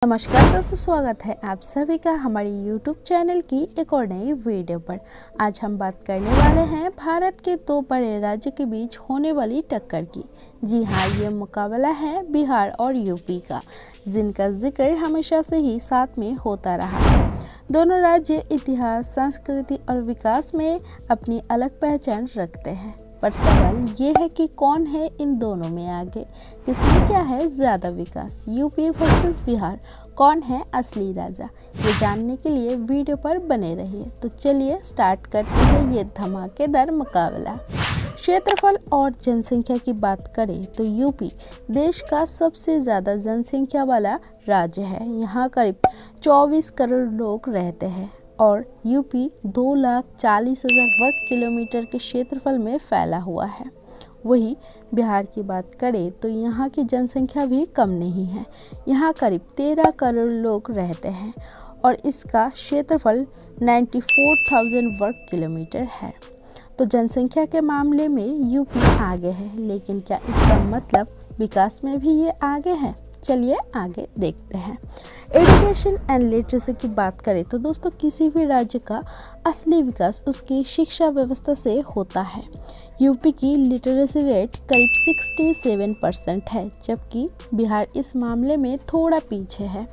नमस्कार दोस्तों, स्वागत है आप सभी का हमारी YouTube चैनल की एक और नई वीडियो पर। आज हम बात करने वाले हैं भारत के दो बड़े राज्य के बीच होने वाली टक्कर की। जी हाँ, ये मुकाबला है बिहार और यूपी का, जिनका जिक्र हमेशा से ही साथ में होता रहा है। दोनों राज्य इतिहास, संस्कृति और विकास में अपनी अलग पहचान रखते हैं, पर सवाल ये है कि कौन है इन दोनों में आगे, किसमें क्या है ज़्यादा विकास। यूपी वर्सेस बिहार, कौन है असली राजा, ये जानने के लिए वीडियो पर बने रहिए। तो चलिए स्टार्ट करते हैं ये धमाकेदार मुकाबला। क्षेत्रफल और जनसंख्या की बात करें तो यूपी देश का सबसे ज़्यादा जनसंख्या वाला राज्य है। यहाँ करीब 24 करोड़ लोग रहते हैं और यूपी 2,40,000 वर्ग किलोमीटर के क्षेत्रफल में फैला हुआ है। वही बिहार की बात करें तो यहाँ की जनसंख्या भी कम नहीं है। यहाँ करीब 13 करोड़ लोग रहते हैं और इसका क्षेत्रफल 94,000 वर्ग किलोमीटर है। तो जनसंख्या के मामले में यूपी आगे है, लेकिन क्या इसका मतलब विकास में भी ये आगे है? चलिए आगे देखते हैं। एजुकेशन एंड लिटरेसी की बात करें तो दोस्तों, किसी भी राज्य का असली विकास उसकी शिक्षा व्यवस्था से होता है। यूपी की लिटरेसी रेट करीब 67% है, जबकि बिहार इस मामले में थोड़ा पीछे है।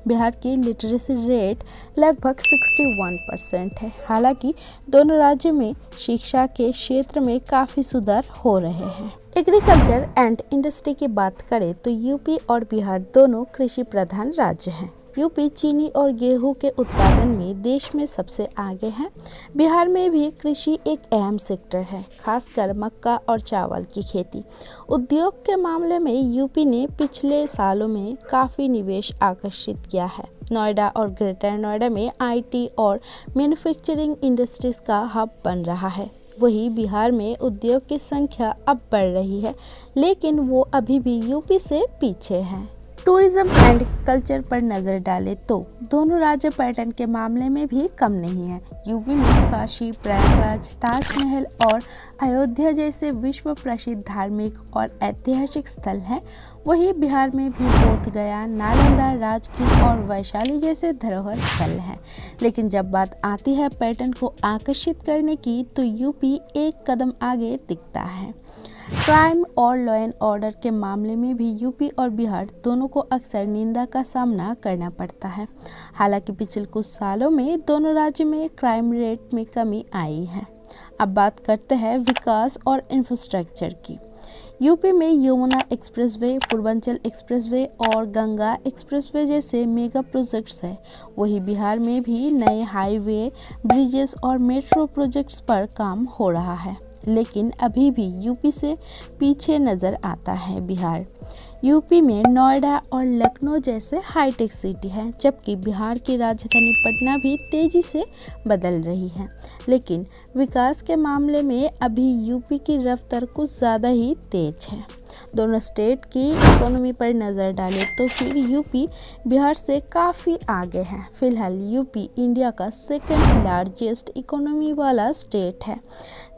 बिहार की लिटरेसी रेट लगभग 61% है। हालांकि दोनों राज्यों में शिक्षा के क्षेत्र में काफ़ी सुधार हो रहे हैं। एग्रीकल्चर एंड इंडस्ट्री की बात करें तो यूपी और बिहार दोनों कृषि प्रधान राज्य हैं। यूपी चीनी और गेहूं के उत्पादन में देश में सबसे आगे है। बिहार में भी कृषि एक अहम सेक्टर है, खासकर मक्का और चावल की खेती। उद्योग के मामले में यूपी ने पिछले सालों में काफ़ी निवेश आकर्षित किया है। नोएडा और ग्रेटर नोएडा में आईटी और मैन्युफैक्चरिंग इंडस्ट्रीज का हब बन रहा है। वहीं बिहार में उद्योग की संख्या अब बढ़ रही है, लेकिन वो अभी भी यूपी से पीछे हैं। टूरिज्म एंड कल्चर पर नज़र डालें तो दोनों राज्य पर्यटन के मामले में भी कम नहीं है। यूपी में काशी, प्रयागराज, ताजमहल और अयोध्या जैसे विश्व प्रसिद्ध धार्मिक और ऐतिहासिक स्थल हैं। वहीं बिहार में भी बोध गया, नालंदा, राजगीर और वैशाली जैसे धरोहर स्थल हैं। लेकिन जब बात आती है पर्यटन को आकर्षित करने की, तो यूपी एक कदम आगे दिखता है। क्राइम और लॉ एंड ऑर्डर के मामले में भी यूपी और बिहार दोनों को अक्सर निंदा का सामना करना पड़ता है। हालांकि पिछले कुछ सालों में दोनों राज्यों में क्राइम रेट में कमी आई है। अब बात करते हैं विकास और इंफ्रास्ट्रक्चर की। यूपी में यमुना एक्सप्रेसवे, पूर्वांचल एक्सप्रेसवे और गंगा एक्सप्रेसवे जैसे मेगा प्रोजेक्ट्स हैं। वहीं बिहार में भी नए हाईवे, ब्रिजेस और मेट्रो प्रोजेक्ट्स पर काम हो रहा है, लेकिन अभी भी यूपी से पीछे नज़र आता है बिहार। यूपी में नोएडा और लखनऊ जैसे हाईटेक सिटी हैं, जबकि बिहार की राजधानी पटना भी तेज़ी से बदल रही है। लेकिन विकास के मामले में अभी यूपी की रफ्तार कुछ ज़्यादा ही तेज़ है। दोनों स्टेट की इकोनॉमी पर नज़र डालें तो फिर यूपी बिहार से काफ़ी आगे है। फिलहाल यूपी इंडिया का सेकंड लार्जेस्ट इकोनॉमी वाला स्टेट है,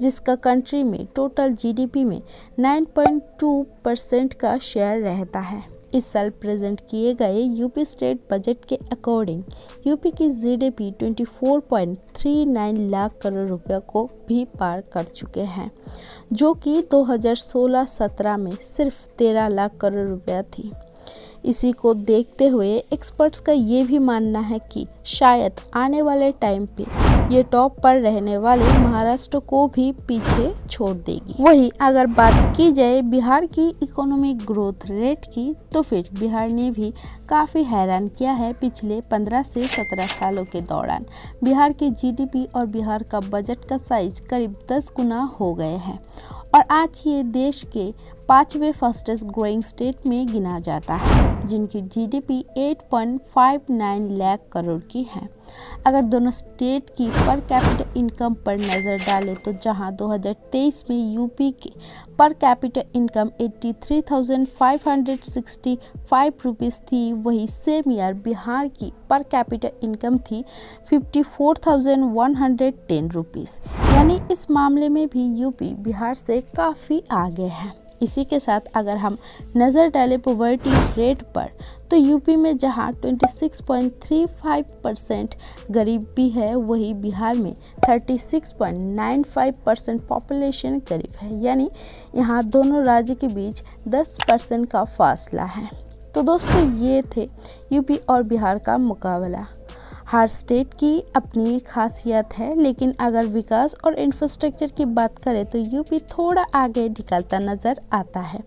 जिसका कंट्री में टोटल जीडीपी में 9.2% का शेयर रहता है। इस साल प्रेजेंट किए गए यूपी स्टेट बजट के अकॉर्डिंग यूपी की जीडीपी 24.39 लाख करोड़ रुपए को भी पार कर चुके हैं, जो कि 2016-17 में सिर्फ 13 लाख करोड़ रुपया थी। इसी को देखते हुए एक्सपर्ट्स का ये भी मानना है कि शायद आने वाले टाइम पे ये टॉप पर रहने वाले महाराष्ट्र को भी पीछे छोड़ देगी। वहीं अगर बात की जाए बिहार की इकोनॉमिक ग्रोथ रेट की, तो फिर बिहार ने भी काफ़ी हैरान किया है। पिछले 15 से 17 सालों के दौरान बिहार की जीडीपी और बिहार का बजट का साइज करीब 10 गुना हो गए हैं और आज ये देश के 5वें फास्टेस्ट ग्रोइंग स्टेट में गिना जाता है, जिनकी जीडीपी 8.59 लाख करोड़ की है। अगर दोनों स्टेट की पर कैपिटा इनकम पर नज़र डालें तो जहां 2023 में यूपी की पर कैपिटा इनकम 83,565 रुपीज़ थी, वही सेम ईयर बिहार की पर कैपिटा इनकम थी 54,110 रुपीज़। यानी इस मामले में भी यूपी बिहार से काफ़ी आगे है। इसी के साथ अगर हम नज़र डालें पॉवर्टी रेट पर, तो यूपी में जहां 26.35% गरीबी है, वही बिहार में 36.95% पॉपुलेशन गरीब है। यानी यहाँ दोनों राज्य के बीच 10% का फासला है। तो दोस्तों ये थे यूपी और बिहार का मुकाबला। हर स्टेट की अपनी खासियत है, लेकिन अगर विकास और इंफ्रास्ट्रक्चर की बात करें तो यूपी थोड़ा आगे निकलता नज़र आता है,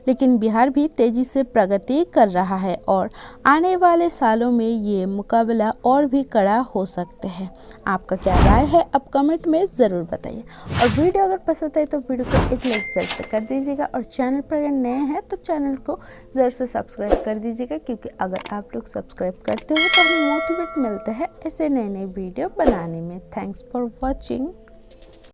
लेकिन बिहार भी तेज़ी से प्रगति कर रहा है और आने वाले सालों में ये मुकाबला और भी कड़ा हो सकते हैं। आपका क्या राय है, अब कमेंट में ज़रूर बताइए। और वीडियो अगर पसंद आए तो वीडियो को एक लाइक ज़रूर से कर दीजिएगा और चैनल पर अगर नए हैं तो चैनल को ज़रूर से सब्सक्राइब कर दीजिएगा, क्योंकि अगर आप लोग सब्सक्राइब करते हो तो हमें मोटिवेट मिलता है ऐसे नए नए वीडियो बनाने में। Thanks for watching.